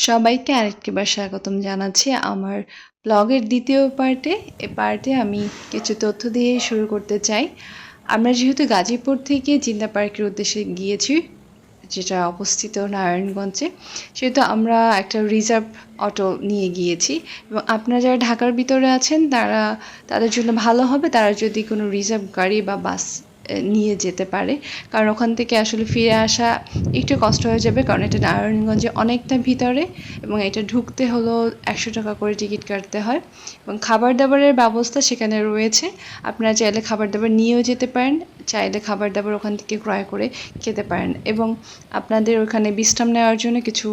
সবাইকে আরেকটিবার স্বাগতম জানাচ্ছি আমার ব্লগের দ্বিতীয় পার্টে। এ পার্টে আমি কিছু তথ্য দিয়ে শুরু করতে চাই। আমরা যেহেতু গাজীপুর থেকে জিন্দা পার্কের উদ্দেশ্যে গিয়েছি, যেটা অবস্থিত নারায়ণগঞ্জে, সেহেতু আমরা একটা রিজার্ভ অটো নিয়ে গিয়েছি। এবং আপনারা যারা ঢাকার ভিতরে আছেন তাদের জন্য ভালো হবে তারা যদি কোনো রিজার্ভ গাড়ি বা বাস নিয়ে যেতে পারে, কারণ ওখান থেকে আসলে ফিরে আসা একটু কষ্ট হয়ে যাবে, কারণ এটা নারায়ণগঞ্জে অনেকটা ভিতরে এবং এটা ঢুকতে হলো 100 টাকা করে টিকিট কাটতে হয়। এবং খাবার দাবারের ব্যবস্থা সেখানে রয়েছে, আপনারা চাইলে খাবার দাবার নিয়েও যেতে পারেন, চাইলে খাবার দাবার ওখান থেকে ক্রয় করে খেতে পারেন। এবং আপনাদের ওখানে বিশ্রাম নেওয়ার জন্য কিছু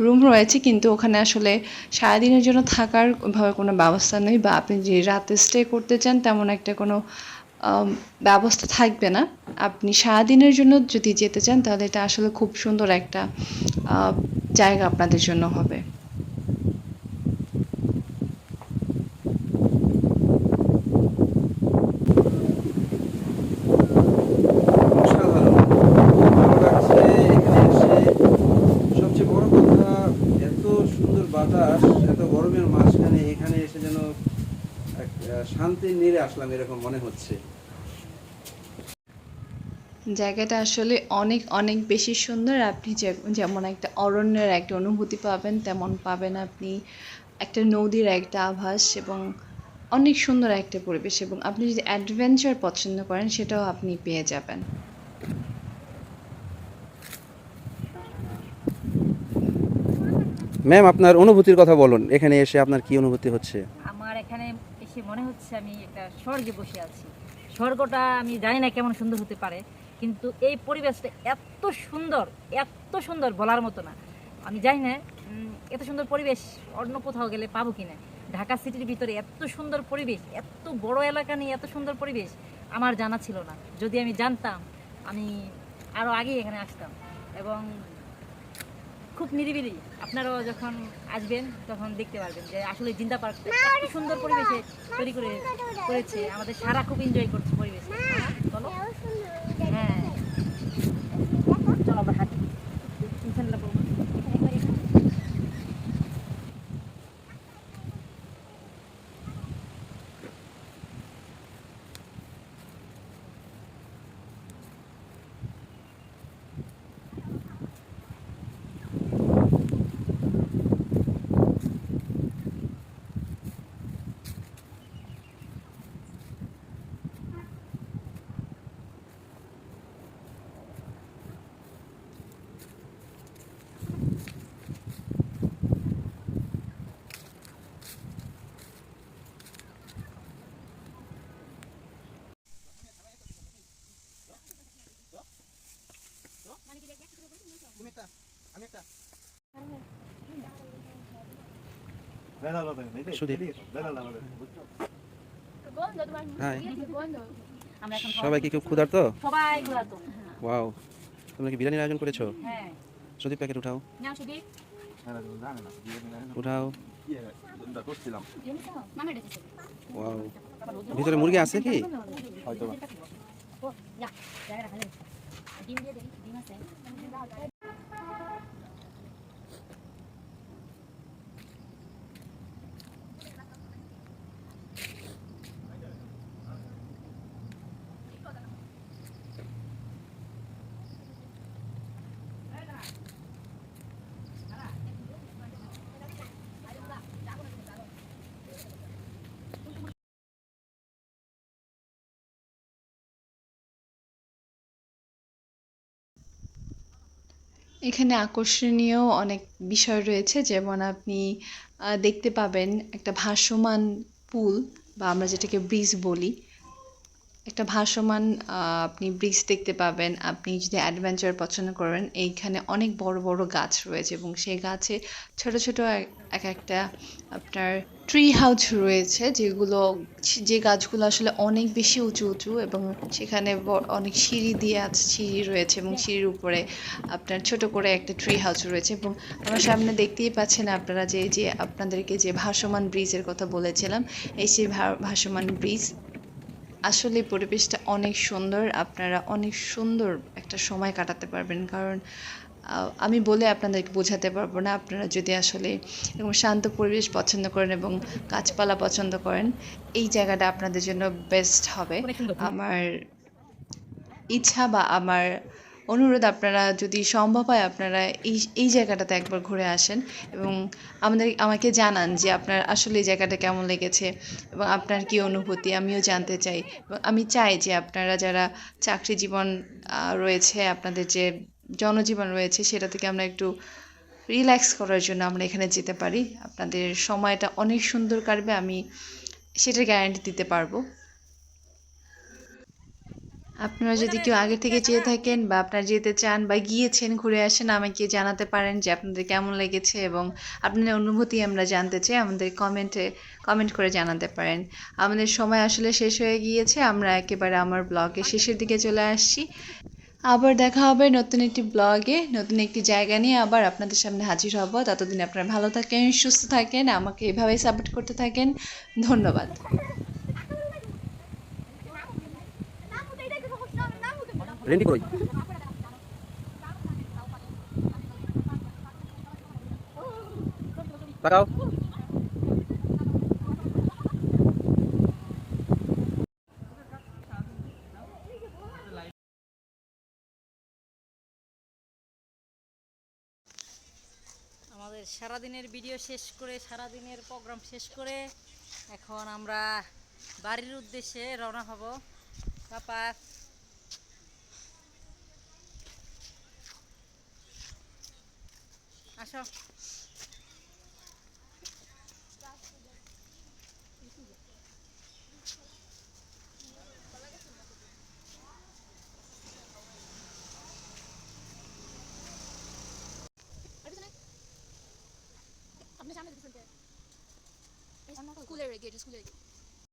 রুম রয়েছে, কিন্তু ওখানে আসলে সারাদিনের জন্য থাকার ভাবে কোনো ব্যবস্থা নেই, বা আপনি যে রাতে স্টে করতে চান তেমন একটা কোনো ব্যবস্থা থাকবে না। আপনি সারাদিনের জন্য যদি যেতে চান তাহলে এটা আসলে খুব সুন্দর একটা জায়গা আপনাদের জন্য হবে। অসাধারণ! ভালো লাগছে এখানে এসে। সবচেয়ে বড় কথা, এত সুন্দর বাতাস, এত গরমের মাঝখানে এখানে এসে যেন এক শান্তির নীড়ে আসলাম এরকম মনে হচ্ছে। জায়গাটা আসলে অনেক অনেক বেশি সুন্দর। আপনি যেমন একটা অরণ্যের একটা অনুভূতি পাবেন, তেমন পাবেন আপনি একটা নদীর একটা আভাস এবং অনেক সুন্দর একটা পরিবেশ। এবং আপনি যদি অ্যাডভেঞ্চার পছন্দ করেন সেটাও আপনি পেয়ে যাবেন। ম্যাম, আপনার অনুভূতির কথা বলুন। এখানে এসে আপনার কি অনুভূতি হচ্ছে? আমার এখানে এসে মনে হচ্ছে আমি একটা স্বর্গে বসে আছি। স্বর্গটা আমি জানি না কেমন সুন্দর হতে পারে, কিন্তু এই পরিবেশটা এত সুন্দর বলার মতো না। আমি জানি না এত সুন্দর পরিবেশ অন্য কোথাও গেলে পাবো কিনা। ঢাকা সিটির ভিতরে এত সুন্দর পরিবেশ, এত বড় এলাকা নিয়ে এত সুন্দর পরিবেশ আমার জানা ছিল না। যদি আমি জানতাম আমি আরও আগেই এখানে আসতাম। এবং খুব নিরিবিলি, আপনারাও যখন আসবেন তখন দেখতে পারবেন যে আসলে জিন্দা পার্কটা এত সুন্দর পরিবেশে তৈরি করেছে। আমাদের সারা খুব এনজয় করছে পরিবেশে। চলো, হ্যাঁ চলো আমরা হাঁটি। ইনশাল্লাহ বলবো। সুদীপ, হাই। আমরা এখন সবাই কি খুব ক্ষুধার্ত? সবাই ঘোরাতো। ওয়াও! তোমরা কি বিরিয়ানির আয়োজন করেছো? হ্যাঁ, সুদীপ, প্যাকেট উঠাও, নাও সুদীপ। উঠাও। ওয়াও! ভিতরে মুরগি আছে কি? ও, যা, জায়গাটা ভালো হয়েছে। ডিম দিয়ে দেই, ডিম আছে। এখানে আকর্ষণীয় অনেক বিষয় রয়েছে, যেমন আপনি দেখতে পাবেন একটা ভাসমান পুল, বা আমরা যেটাকে ব্রিজ বলি, একটা ভাসমান আপনি ব্রিজ দেখতে পাবেন। আপনি যদি অ্যাডভেঞ্চার পছন্দ করেন, এইখানে অনেক বড় বড় গাছ রয়েছে এবং সেই গাছে ছোট ছোট এক একটা আপনার ট্রি হাউস রয়েছে, যে গাছগুলো আসলে অনেক বেশি উঁচু উঁচু, এবং সেখানে অনেক সিঁড়ি দিয়ে আছে, সিঁড়ি রয়েছে এবং সিঁড়ির উপরে আপনার ছোট করে একটা ট্রি হাউস রয়েছে। এবং আমার সামনে দেখতেই পাচ্ছেন আপনারা যে আপনাদেরকে যে ভাসমান ব্রিজের কথা বলেছিলাম, এই সেই ভাসমান ব্রিজ। আসলে পরিবেশটা অনেক সুন্দর, আপনারা অনেক সুন্দর একটা সময় কাটাতে পারবেন, কারণ আমি বলে আপনাদেরকে বোঝাতে পারবো না। আপনারা যদি আসলে এরকম শান্ত পরিবেশ পছন্দ করেন এবং গাছপালা পছন্দ করেন, এই জায়গাটা আপনাদের জন্য বেস্ট হবে। অনেক সুন্দর। আমার ইচ্ছা বা আমার অনুরোধ, আপনারা যদি সম্ভব হয় আপনারা এই জায়গাটাতে একবার ঘুরে আসেন এবং আমাকে জানান যে আপনার আসলে এই জায়গাটা কেমন লেগেছে এবং আপনার কী অনুভূতি, আমিও জানতে চাই। এবং আমি চাই যে আপনারা যারা চাকরি জীবন রয়েছে, আপনাদের যে জনজীবন রয়েছে, সেটা থেকে আমরা একটু রিল্যাক্স করার জন্য আমরা এখানে যেতে পারি। আপনাদের সময়টা অনেক সুন্দর কাটবে, আমি সেটার গ্যারান্টি দিতে পারবো। আপনারা যদি কেউ আগে থেকে যেয়ে থাকেন বা আপনারা যেতে চান বা গিয়েছেন, ঘুরে আসেন, আমাকে জানাতে পারেন যে আপনাদের কেমন লেগেছে এবং আপনাদের অনুভূতি আমরা জানতে চাই। আমাদের কমেন্ট করে জানাতে পারেন। আমাদের সময় আসলে শেষ হয়ে গিয়েছে, আমরা একেবারে আমার ব্লগের শেষের দিকে চলে আসছি। আবার দেখা হবে নতুন একটি ব্লগে, নতুন একটি জায়গা নিয়ে আবার আপনাদের সামনে হাজির হব। ততদিন আপনারা ভালো থাকেন, সুস্থ থাকেন, আমাকে এভাবেই সাপোর্ট করতে থাকেন। ধন্যবাদ। রেন্ডি কই তাকাও। আমাদের সারাদিনের ভিডিও শেষ করে, সারাদিনের প্রোগ্রাম শেষ করে এখন আমরা বাড়ির উদ্দেশ্যে রওনা হব। পাপা আসো। স্কুলের গেট